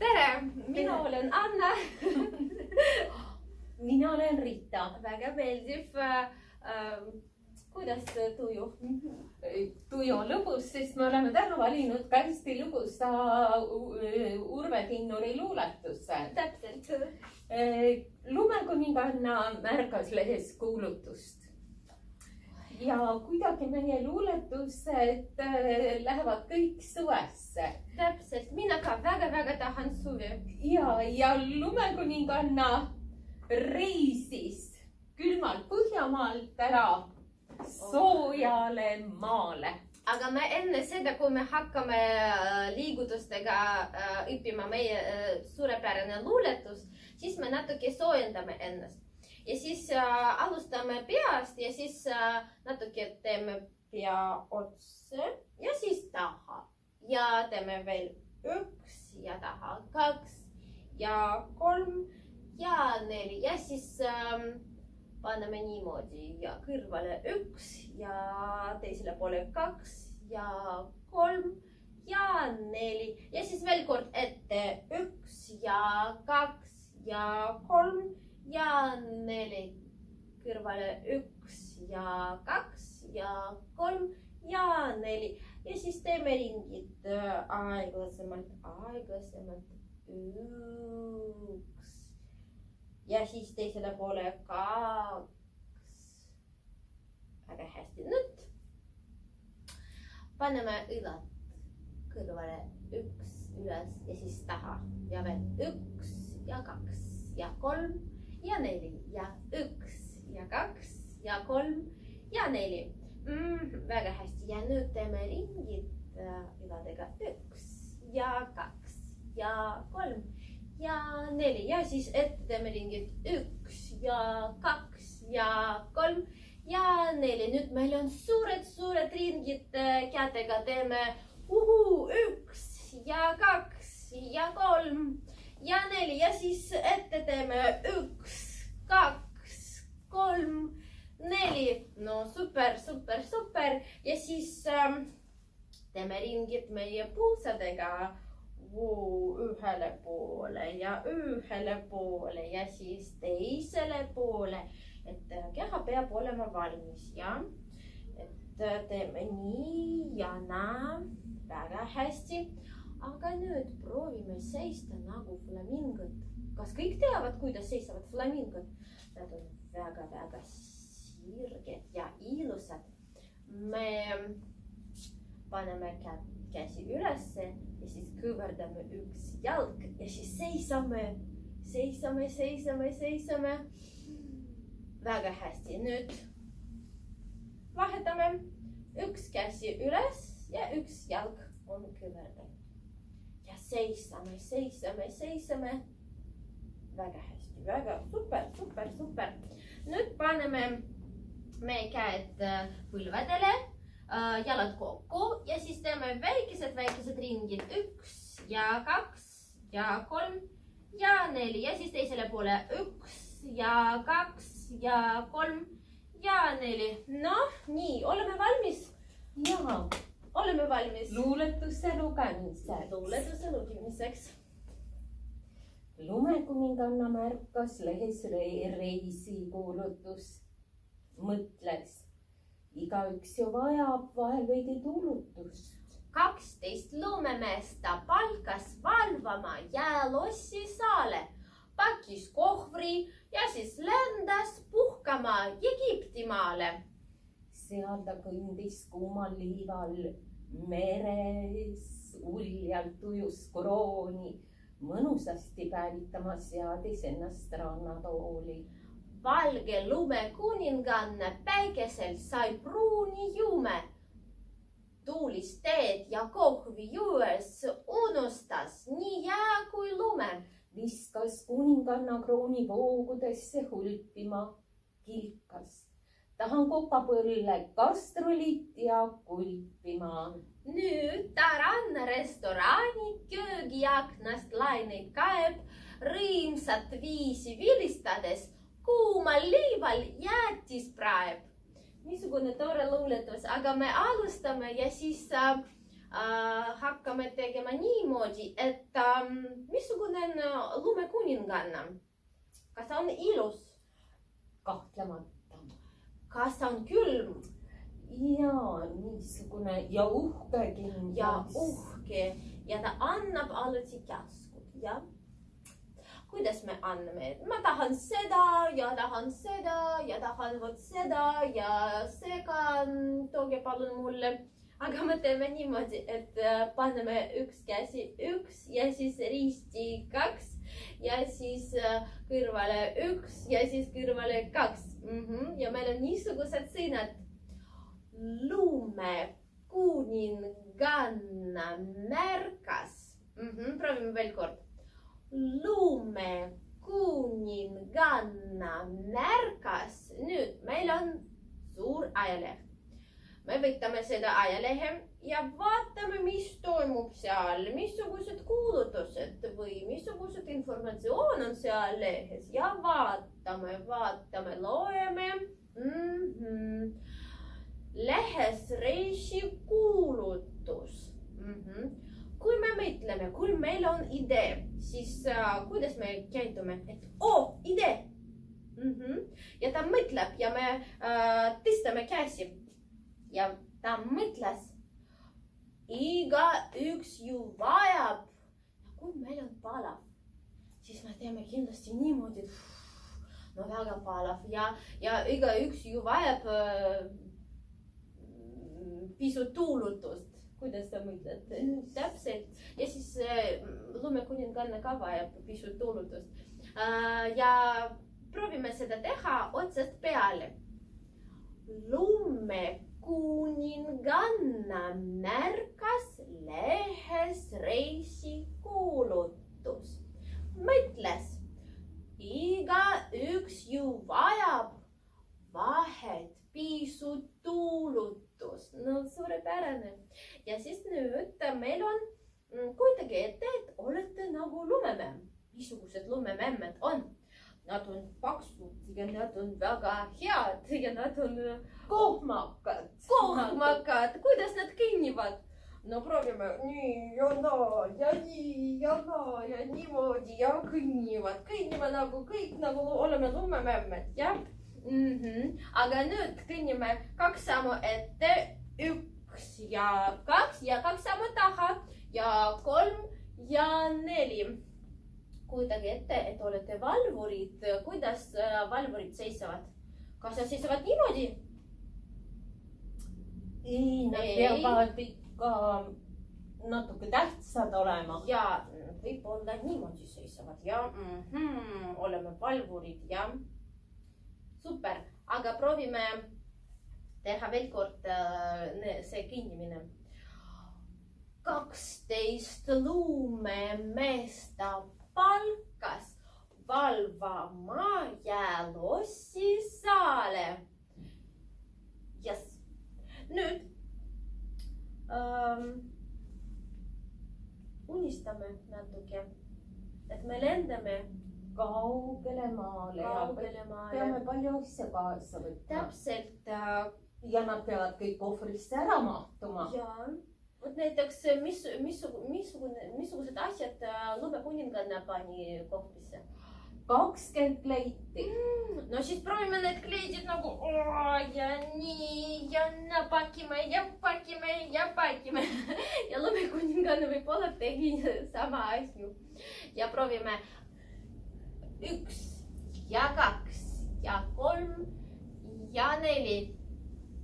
tere, mina olen Anna. Mina olen Rita. Väga meeldiv. Kuidas tuju? Tuju on lõbus, sest me oleme täna valinud ka hästi lõbusa Urve Tinnuri luuletuse. Täpselt. Lumekuninganna märgas lehes kuulutust. Ja kuidagi meie luuletused lähevad kõik suvesse. Täpselt, mina ka väga tahan suvi. Ja lumekuninganna reisis külmalt Põhjamaalt ära soojale maale. Aga me enne seda, kui me hakkame liigutustega õppima meie suurepärane luuletus, siis me natuke soojendame ennast. Ja siis alustame peast ja siis natuke teeme pea otse ja siis taha. Ja teeme veel 1 ja taha 2 ja 3 ja 4 ja siis paneme niimoodi ja kõrvale 1 ja teisele poole 2 ja 3 ja 4 ja siis veel kord ette 1 ja 2 ja 3 ja 4 kõrvale 1 ja 2 ja 3 ja 4 ja siis teeme ringid aeglasemalt 1 ja siis teisele poole 2. Väga hästi. Nüüd paneme õlad kõrvale 1 üles ja siis taha ja veel 1 ja 2 ja 3 ja 4 ja 1 ja 2 ja 3 ja 4. Väga hästi. Ja nüüd teeme ringid õladega 1 ja 2 ja 3 ja 4 ja siis ette teeme ringid 1 ja 2 ja 3 ja 4. Nüüd meil on suured ringid kätega. Teeme 1 ja 2 ja 3 ja 4 ja siis ette teeme 1, 2, 3, 4. No super. Ja siis teeme ringid meie puusadega ühele poole ja siis teisele poole. Et keha peab olema valmis ja et teeme nii ja naa. Väga hästi. Aga nüüd proovime seista nagu flamingod. Kas kõik teavad, kuidas seisavad flamingod? Nad on väga sirged ja ilusad. Me paneme käsi ülesse ja siis kõverdame 1 jalg ja siis seisame. Väga hästi. Nüüd vahetame 1 käsi üles ja 1 jalg on kõverdatud. Ja seisame. Väga hästi, väga super. Nüüd paneme meie käed põlvedele, jalad kokku ja siis teeme väikesed ringid 1 ja 2 ja 3 ja 4 ja siis teisele poole 1 ja 2 ja 3 ja 4. Noh, nii, oleme valmis? Jaa. Oleme valmis luuletuse lugemiseks. Lumekuninganna märkas lehes reisikuulutus. Mõtles, igaüks ju vajab vahel veidi tuulutust. 12 lumemeest ta palkas valvama jäälossi saale, pakis kohvri ja siis lendas puhkama Egiptimaale. Seal ta kõndis kuumal liival, meres uljalt ujus krooni, mõnusasti päevitama seadis ennast rannatooli. Valge lumekuninganna päikesel sai pruuni juume. Tuulis teed ja kohvi juues unustas nii jää kui lume. Viskas kuninganna krooni voogudesse hulpima, kilkas. Tahan kokapõlle kastrolit ja kulpima. Nüüd ta rannarestoraani köögiaknast laineid kaeb, rõimsat viisi vilistades kuumal liival jäätis praeb. Niisugune tore luuletus, aga me alustame ja siis hakkame tegema niimoodi, et missugune on lumekuninganna? Kas ta on ilus? Kahtlemata. Kas ta on külm? Ja niisugune ja uhkekin. Ja uhke. Ja ta annab alati käskut. Ja? Kuidas me anname? Ma tahan seda ja tahan seda ja tahan vot seda ja seega tooge palun mulle. Aga me teeme niimoodi, et paneme üks käsi üks ja siis risti kaks ja siis kõrvale üks ja siis kõrvale kaks. Ja meil on niisugused sõnad. Lumekuninganna märkas. Proovime veel kord. Lumekuninganna märkas. Nüüd meil on suur ajaleht. Me võtame seda ajalehe ja vaatame, mis toimub seal, missugused kuulutused või missugused informatsioon on seal lehes ja vaatame, loeme. Lehes reisikuulutus. Kui me mõtleme, kui meil on idee, siis kuidas me käitume, et idee. Ja ta mõtleb ja me tõstame käsi. Ja ta mõtles, igaüks ju vajab. Ja kui meil on palav, siis me teeme kindlasti niimoodi, no väga palav ja igaüks ju vajab pisut tuulutust. Kuidas sa mõtled? Täpselt. Ja siis lumekuninganna ka vajab pisut tuulutust. Ja proovime seda teha otsast peale. Lumekuninganna märkas lehes reisikuulutus. Mõtles, igaüks ju vajab vahet pisut tuulutus. No suurepärane. Ja siis nüüd meil on kuidagi ette, et olete nagu lumemämm. Missugused lumememmed on? Nad on paksud ja nad on väga head ja nad on kohmakad. Kuidas nad kõnnivad? No proovime nii ja naa ja nii ja naa ja niimoodi ja kõnnivad. Kõnnime nagu kõik nagu oleme lumememmed, jah? Aga nüüd kõnnime kaks sammu ette, üks ja kaks sammu taha ja 3 ja 4. Kuidagi ette, et olete valvurid. Kuidas valvurid seisavad? Kas nad seisavad niimoodi? Nad peavad ikka natuke tähtsad olema. Ja võib-olla niimoodi seisavad ja oleme valvurid ja super, aga proovime teha veel kord see kinnimine. 12 lumemeesta palkas valvama jäälosi saale. Yes. Nüüd unistame natuke, et me lendame kaugele maale ja peame palju asja kaasa võtma. Täpselt. Ja nad peavad kõik ohvrisse ära mahtuma. Ja, vot näiteks missugused asjad lumekuninganna pani kohvrisse? 20 kleiti. No siis proovime need kleidid nagu ja nii ja pakime ja pakime. Ja lumekuninganna võib-olla tegi sama asju. Ja proovime 1 ja 2 ja 3 ja 4.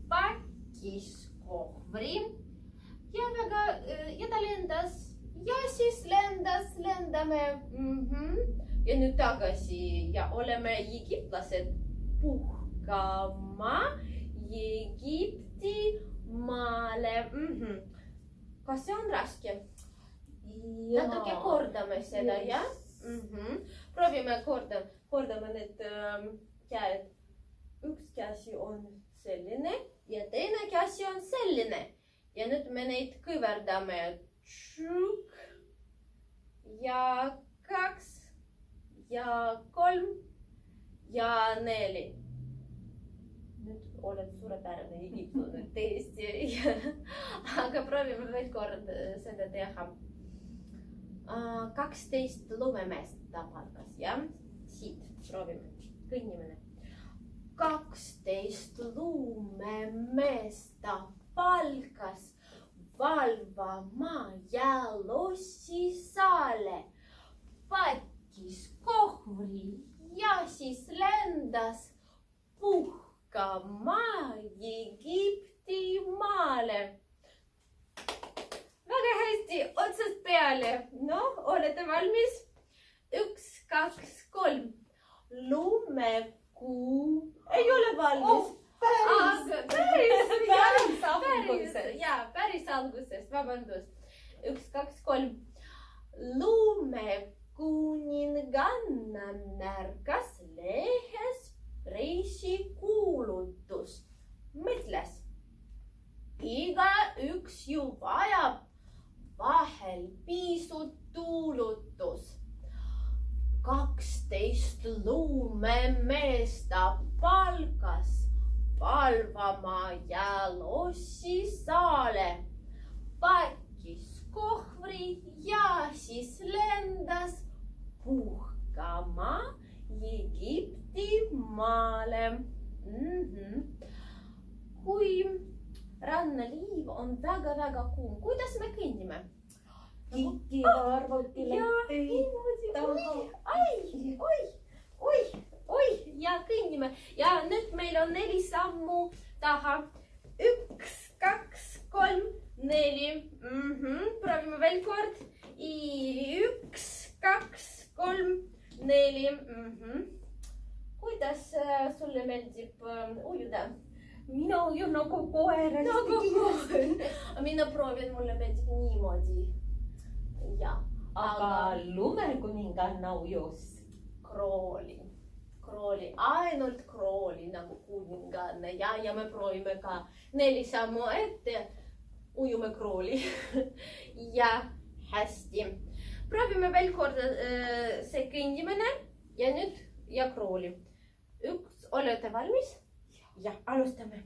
Pakkis kohvri ja ta lendas ja siis lendame. Ja nüüd tagasi ja oleme egiptlased puhkama Egipti maale. Kas see on raske? Natuke kordame seda, jah? Proovime kordame need käed. Üks käsi on selline ja teine käsi on selline. Ja nüüd me neid kõverdame. Ja 2 ja 3 ja 4. Nüüd oled suurepärane Egiptu nüüd tõesti. Aga proovime veel kord seda teha. 12 lumemeest ta palkas, jah? Siit proovime. Kõnnimine. 12 lumemeest ta palkas valvama ja lossisaale. Pakkis kohvri ja siis lendas puhkama Egipti maale. Väga hästi, otsast peale. No, olete valmis? 1, 2, 3. Lumekuu. Ei ole valmis. Päris algusest, vabandust. 1, 2, 3. Lumekuninganna märkas lehes reisikuulutus. Mõtles, igaüks ju vajab vahel pisut tuulutus. 12 lumemeest ta palkas valvama ja lossisaale. Pakkis kohvri ja siis lendas puhkama Egipti maale. Kui rannaliiv on väga kuum, kuidas me kõnnime? Kikivarvutile oi, ja kõnnime. Ja nüüd meil on 4 sammu taha. 1, 2, 3, 4. Proovime veel kord. 1, 2, 3, 4. Kuidas sulle meeldib ujuda? Mina ujun nagu koer hästi kiiresti. Mina proovin, mulle meeldib niimoodi. Ja, aga lumekuninganna ujus krooli, ainult krooli nagu kuninganna. Ja me proovime ka 4 sammu ette. Ujume krooli. Ja hästi. Proovime veel kord see kõndimine ja nüüd ja krooli. 1, olete valmis? Jah, alustame.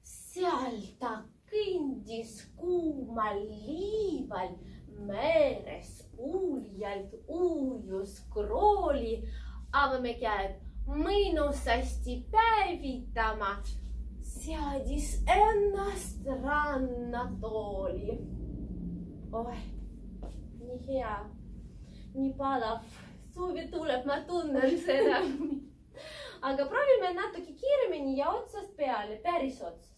Seal ta kõndis kuumal liival, meres uljalt ujus krooli, avame käed mõnusasti päevitama, seadis ennast rannatooli. Oi, nii hea, nii palav, suvi tuleb, ma tunnen seda. Aga proovime natuke kiiremini ja otsast peale, päris otsast.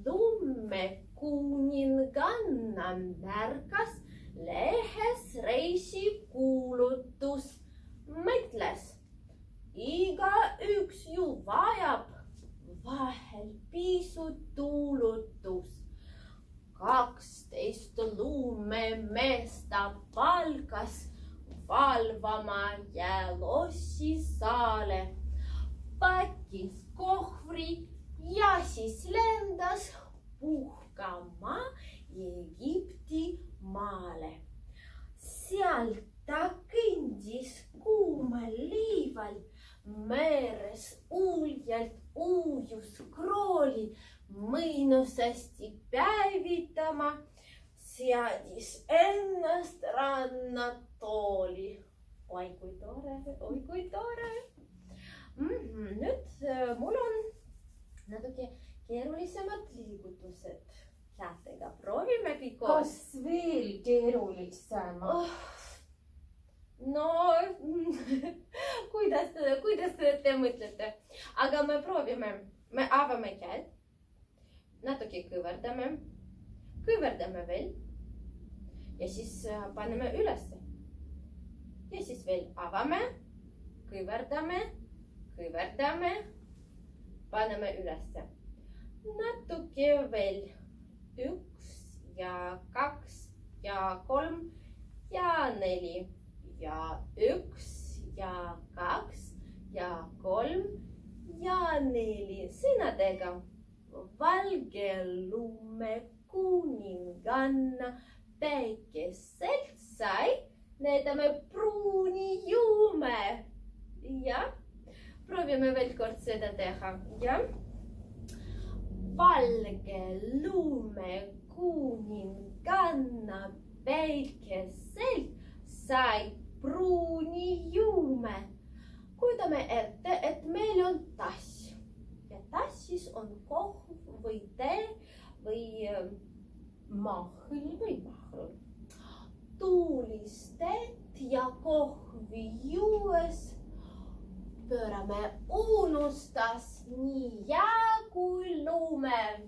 Lumekuninganna märkas lehes reisikuulutus. Mõtles, igaüks ju vajab vahel pisut tuulutus. 12 lumemeest ta palkas valvama ja lossisaale. Pakkis kohvri ja siis lendas puhkama Egipti maale. Seal ta kõndis kuumal liival, meres uljalt ujus krooli, mõnusasti päevitama, seadis ennast rannatooli. Oi kui tore. Nüüd mul on natuke keerulisemad liigutused kätega. Proovimegi koos. Kas veel keerulisemad? No, kuidas te mõtlete? Aga me proovime. Me avame käed. Natuke kõverdame veel. Ja siis paneme ülesse. Ja siis veel avame, kõverdame, paneme ülesse. Natuke veel. 1 ja 2 ja 3 ja 4 ja 1 ja 2 ja 3 ja 4 sõnadega. Valge lumekuninganna päikeselt sai, näitame pruuni juume. Ja proovime veel kord seda teha, jah. Valge luumekuninganna päikeselt sai pruuni juume. Kujutame ette, et meil on tass ja tassis on kohv või tee või mahl. Tuulistet ja kohvi juues pöörame unustas nii jää kui luume.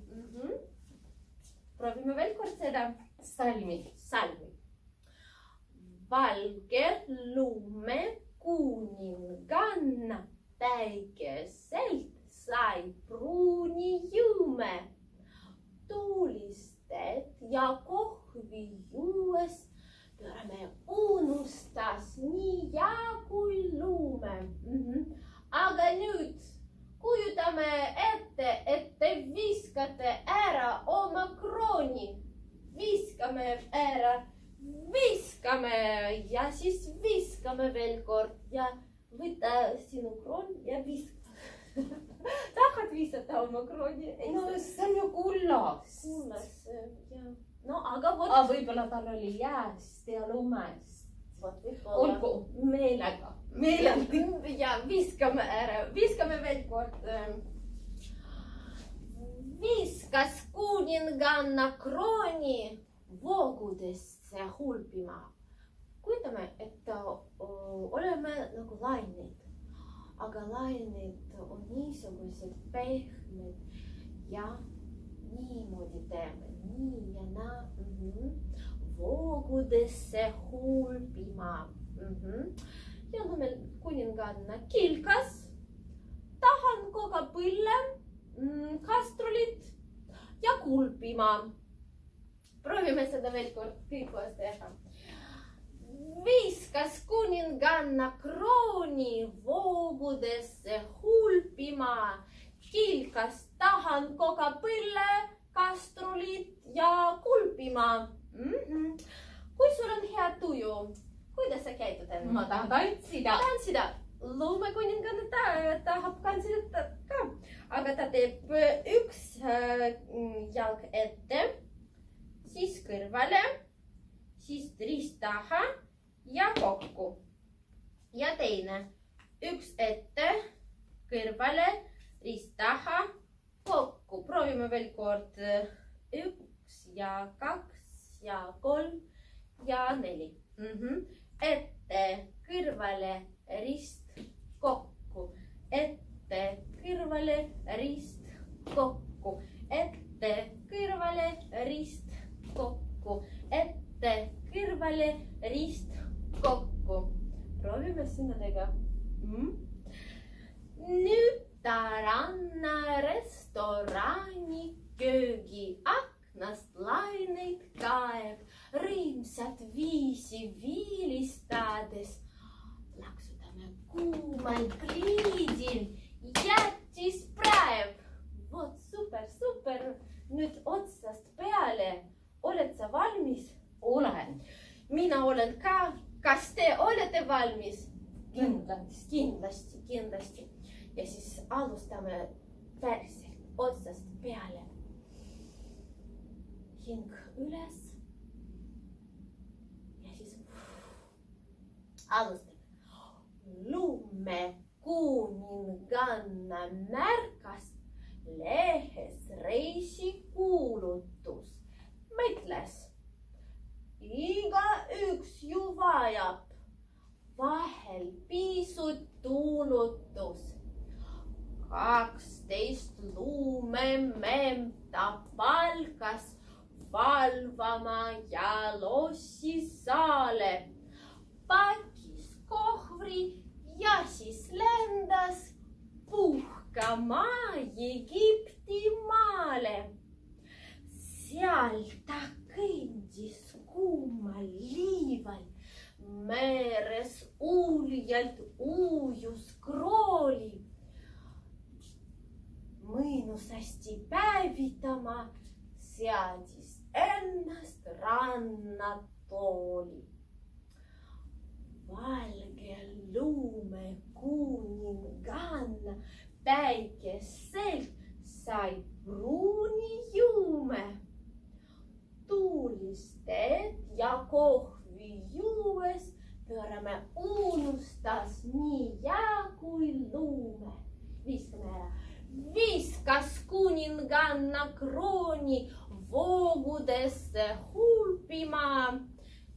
Proovime veel kord seda salmi. Valge luumekuninganna päikeselt sai pruuni juume. Tuulistet ja kohvi juues pöörame unustas nii jää kui luume. Aga nüüd kujutame ette, et te viskate ära oma krooni. Viskame ära, viskame ja siis viskame veel kord ja võta sinu kroon ja viska. Tahad visata oma krooni? No see on ju kullas. Kullas, jah. No aga vot. Võib-olla tal oli jääst ja lumest. Olgu, meelega. Ja viskame ära, viskame veel kord. Viskas kuninganna krooni voogudesse hulpima. Kujutame, et oleme nagu laineid, aga laineid on niisugused pehmed ja niimoodi teeme, nii ja naa. Voogudesse hulpima. Ja on meil kuninganna kilkas, tahan kokapõlle, kastrulit ja kulpima. Proovime seda veel kord kõik koos teha. Viskas kuninganna krooni voogudesse hulpima. Kilkas, tahan kokapõlle, kastrulit ja kulpima. Kui sul on hea tuju, kuidas sa käitud enne? Ma tahan tantsida. Luumekuninganna tahab tantsida ka, aga ta teeb üks jalg ette, siis kõrvale, siis rist taha ja kokku. Ja teine, üks ette, kõrvale, rist taha, kokku. Proovime veel kord 1 ja 2 ja 3 ja 4. Ette, kõrvale, rist, kokku. Ette, kõrvale, rist, kokku. Ette, kõrvale, rist, kokku. Ette, kõrvale, rist, kokku. Proovime sinadega. Nüüd Taranna restorani köögi aknast laineid kaeb, rõõmsat viisi viilistades. Laksutame kuumal pliidil, jättis praeb. Vot super, super. Nüüd otsast peale. Oled sa valmis? Olen. Mina olen ka. Kas te olete valmis? Kindlasti. Kindlasti. Ja siis alustame päriselt otsast peale. Hing üles. Ja siis alustame. Luumekuninganna märkas lehes reisikuulutus. Mõtles, igaüks ju vajab vahel pisut tuulutus. 12 luumememm ta palkas valvama ja lossisaale. Pakis kohvri ja siis lendas puhkama Egiptimaale. Seal ta kõndis kuumal liival, meres uljalt ujus krooli. Mõnusasti päevitama seadis ennast rannatooli. valge luumekuninganna päikeselt sai pruuni juume. Tuulisteed ja kohvi juues pöörame unustas nii jää kui luume. Viskame ära. Viskas kuninganna krooni voogudesse hulpima.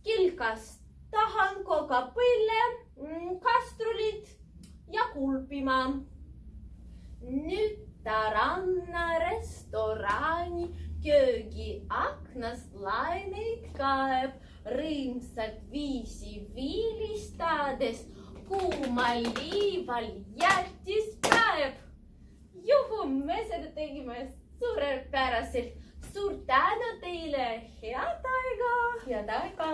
Kilkas tahan kokapõlle, kastrulit ja kulpima. Nüüd ta ranna restorani köögi aknast laineid kaeb, rõõmsalt viisi viilistades kuumal liival jättis päev. Juhu, me seda tegime suurepäraselt. Suur tänu teile, head aega! Head aega!